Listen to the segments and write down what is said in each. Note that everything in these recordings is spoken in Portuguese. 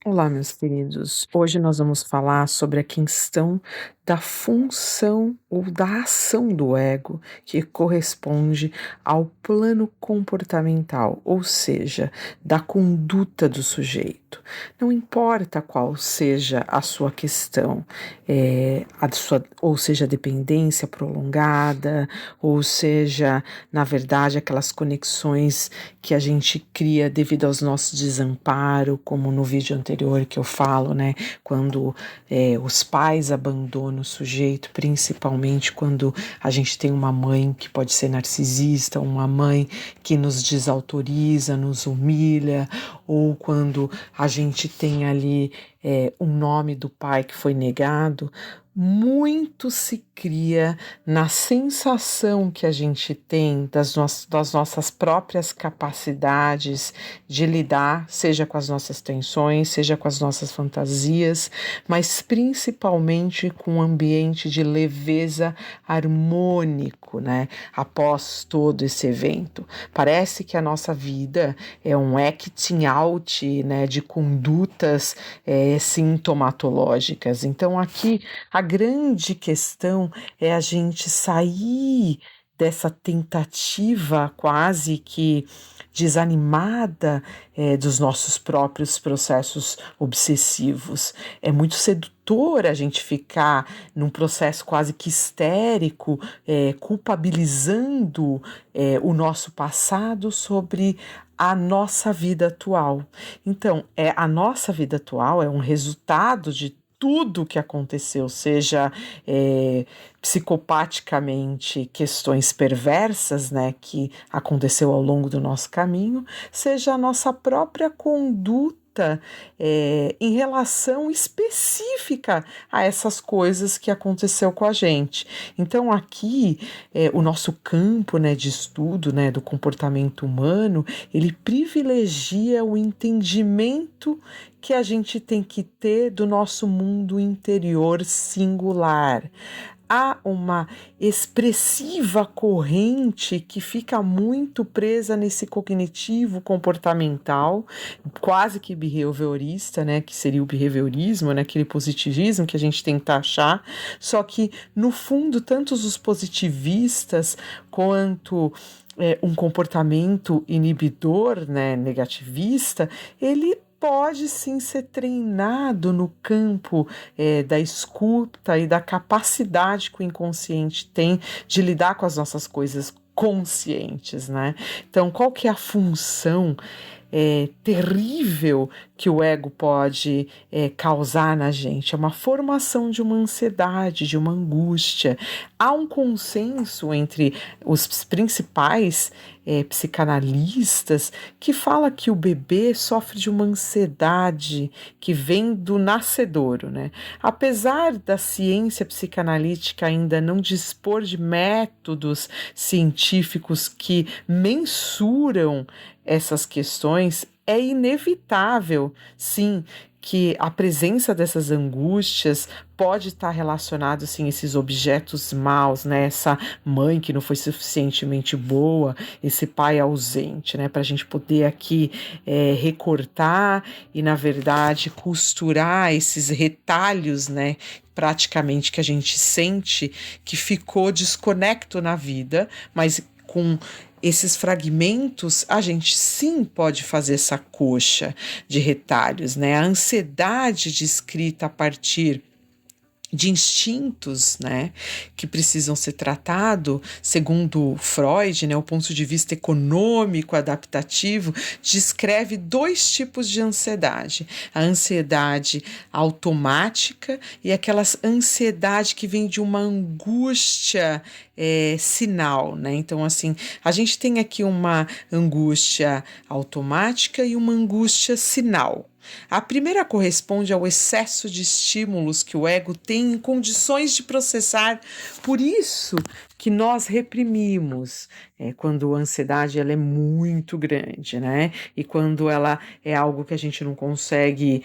Olá, meus queridos. Hoje nós vamos falar sobre a questão da função ou da ação do ego que corresponde ao plano comportamental, ou seja, da conduta do sujeito. Não importa qual seja a sua questão, ou seja, dependência prolongada, ou seja, na verdade, aquelas conexões que a gente cria devido aos nossos desamparo, como no vídeo anterior que eu falo, né? Quando os pais abandonam o sujeito, principalmente quando a gente tem uma mãe que pode ser narcisista, uma mãe que nos desautoriza, nos humilha, ou quando a gente tem ali um nome do pai que foi negado. Muito se cria na sensação que a gente tem das nossas próprias capacidades de lidar, seja com as nossas tensões, seja com as nossas fantasias, mas principalmente com um ambiente de leveza harmônico, né? Após todo esse evento. Parece que a nossa vida é um acting out, né, de condutas sintomatológicas. Então, aqui a grande questão é a gente sair dessa tentativa quase que desanimada dos nossos próprios processos obsessivos. É muito sedutor a gente ficar num processo quase que histérico, culpabilizando o nosso passado sobre a nossa vida atual. Então, a nossa vida atual é um resultado de tudo que aconteceu, seja psicopaticamente questões perversas, né, que aconteceu ao longo do nosso caminho, seja a nossa própria conduta em relação específica a essas coisas que aconteceu com a gente. Então aqui o nosso campo, né, de estudo, né, do comportamento humano, ele privilegia o entendimento que a gente tem que ter do nosso mundo interior singular. Há uma expressiva corrente que fica muito presa nesse cognitivo comportamental, quase que behaviorista, né, que seria o behaviorismo, né, aquele positivismo que a gente tenta achar, só que no fundo tanto os positivistas quanto um comportamento inibidor, né, negativista, ele pode sim ser treinado no campo da escuta e da capacidade que o inconsciente tem de lidar com as nossas coisas conscientes, né? Então, qual que é a função terrível que o ego pode causar na gente? É uma formação de uma ansiedade, de uma angústia. Há um consenso entre os principais psicanalistas que fala que o bebê sofre de uma ansiedade que vem do nascedouro, né? Apesar da ciência psicanalítica ainda não dispor de métodos científicos que mensuram essas questões, é inevitável, sim, que a presença dessas angústias pode estar relacionado, sim, a esses objetos maus, né? Essa mãe que não foi suficientemente boa, esse pai ausente, né? Para a gente poder aqui recortar e, na verdade, costurar esses retalhos, né? Praticamente que a gente sente que ficou desconecto na vida, mas com esses fragmentos, a gente sim pode fazer essa coxa de retalhos, né? A ansiedade descrita a partir de instintos, né, que precisam ser tratados, segundo Freud, né, o ponto de vista econômico, adaptativo, descreve dois tipos de ansiedade: a ansiedade automática e aquela ansiedade que vem de uma angústia sinal, né? Então, assim, a gente tem aqui uma angústia automática e uma angústia sinal. A primeira corresponde ao excesso de estímulos que o ego tem em condições de processar. Por isso que nós reprimimos quando a ansiedade ela é muito grande, né? E quando ela é algo que a gente não consegue,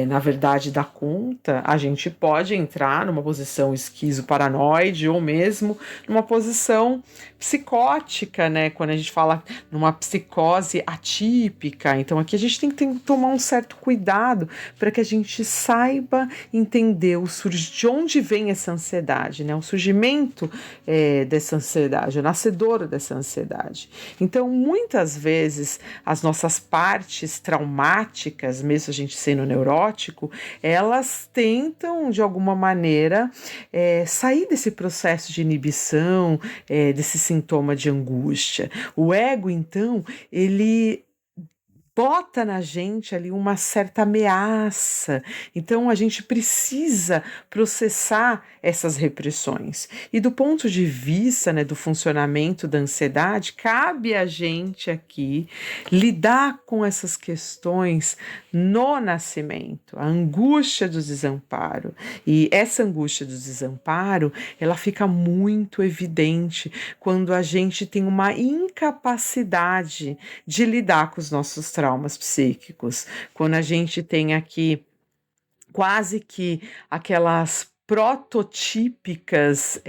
na verdade, dar conta, a gente pode entrar numa posição esquizoparanoide ou mesmo numa posição psicótica, né? Quando a gente fala numa psicose atípica. Então aqui a gente tem que tomar um certo cuidado para que a gente saiba entender de onde vem essa ansiedade, né? O surgimento dessa ansiedade, o nascedouro dessa ansiedade. Então, muitas vezes, as nossas partes traumáticas, mesmo a gente sendo neurótico, elas tentam, de alguma maneira, sair desse processo de inibição, desse sintoma de angústia. O ego, então, ele bota na gente ali uma certa ameaça. Então a gente precisa processar essas repressões. E do ponto de vista, né, do funcionamento da ansiedade, cabe a gente aqui lidar com essas questões no nascimento, a angústia do desamparo. E essa angústia do desamparo, ela fica muito evidente quando a gente tem uma incapacidade de lidar com os nossos traumas psíquicos, quando a gente tem aqui quase que aquelas prototípicas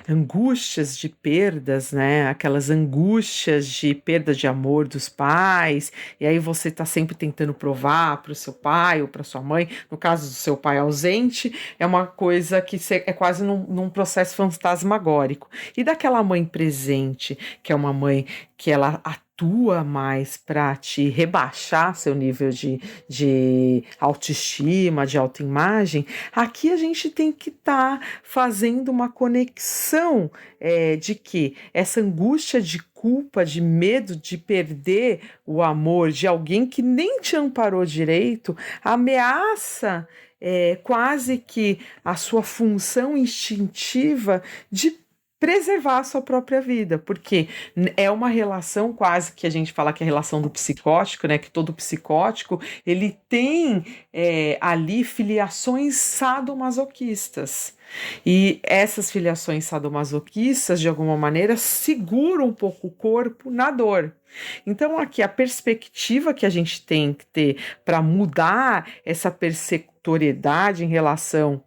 angústias de perdas, né? Aquelas angústias de perda de amor dos pais, e aí você está sempre tentando provar para o seu pai ou para sua mãe. No caso do seu pai ausente, é uma coisa que é quase num processo fantasmagórico. E daquela mãe presente, que é uma mãe que ela atua mais para te rebaixar seu nível de autoestima, de autoimagem, aqui a gente tem que estar fazendo uma conexão de que essa angústia de culpa, de medo de perder o amor de alguém que nem te amparou direito, ameaça quase que a sua função instintiva de preservar a sua própria vida, porque é uma relação quase que a gente fala que é a relação do psicótico, né? Que todo psicótico ele tem ali filiações sadomasoquistas. E essas filiações sadomasoquistas, de alguma maneira, seguram um pouco o corpo na dor. Então, aqui a perspectiva que a gente tem que ter para mudar essa perceptoriedade em relação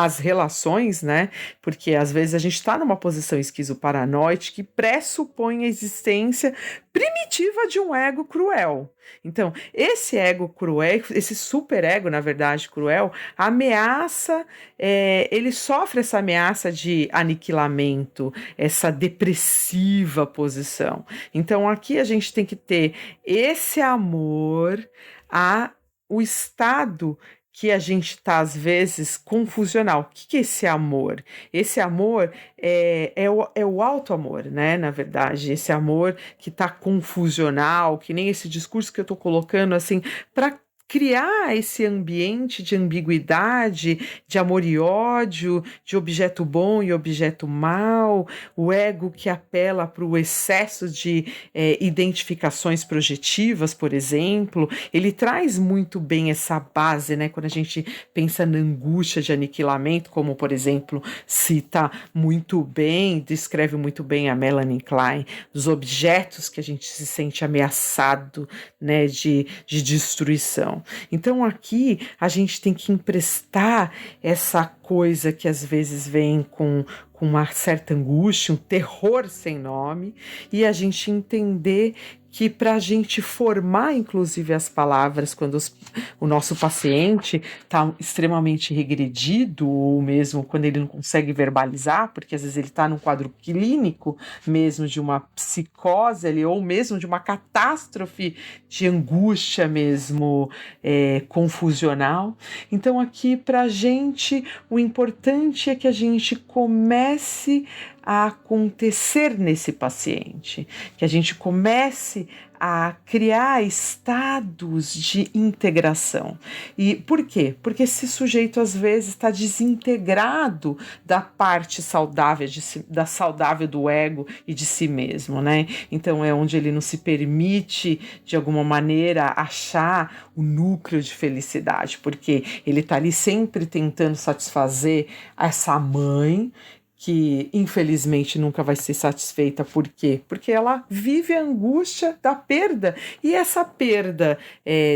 as relações, né? Porque às vezes a gente está numa posição esquizoparanoide que pressupõe a existência primitiva de um ego cruel. Então, esse ego cruel, esse superego, na verdade, cruel, ameaça, ele sofre essa ameaça de aniquilamento, essa depressiva posição. Então, aqui a gente tem que ter esse amor o estado que a gente está, às vezes, confusional. O que é esse amor? Esse amor é o auto-amor, né? Na verdade, esse amor que está confusional, que nem esse discurso que eu estou colocando, assim, para criar esse ambiente de ambiguidade, de amor e ódio, de objeto bom e objeto mal, o ego que apela para o excesso de identificações projetivas, por exemplo, ele traz muito bem essa base, né? Quando a gente pensa na angústia de aniquilamento, como, por exemplo, cita muito bem, descreve muito bem a Melanie Klein, dos objetos que a gente se sente ameaçado, né, de destruição. Então aqui a gente tem que emprestar essa coisa que às vezes vem com uma certa angústia, um terror sem nome, e a gente entender que para a gente formar, inclusive, as palavras, quando o nosso paciente está extremamente regredido, ou mesmo quando ele não consegue verbalizar, porque às vezes ele está num quadro clínico, mesmo de uma psicose ali, ou mesmo de uma catástrofe de angústia mesmo confusional. Então aqui para a gente, o importante é que a gente comece a acontecer nesse paciente, que a gente comece a criar estados de integração. E por quê? Porque esse sujeito às vezes está desintegrado da parte saudável, da saudável do ego e de si mesmo, né? Então é onde ele não se permite, de alguma maneira, achar o núcleo de felicidade, porque ele está ali sempre tentando satisfazer essa mãe que infelizmente nunca vai ser satisfeita. Por quê? Porque ela vive a angústia da perda. E essa perda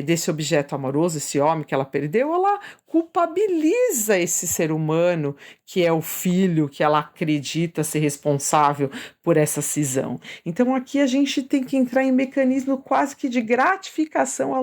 desse objeto amoroso, esse homem que ela perdeu, ela culpabiliza esse ser humano que é o filho que ela acredita ser responsável por essa cisão. Então aqui a gente tem que entrar em mecanismo quase que de gratificação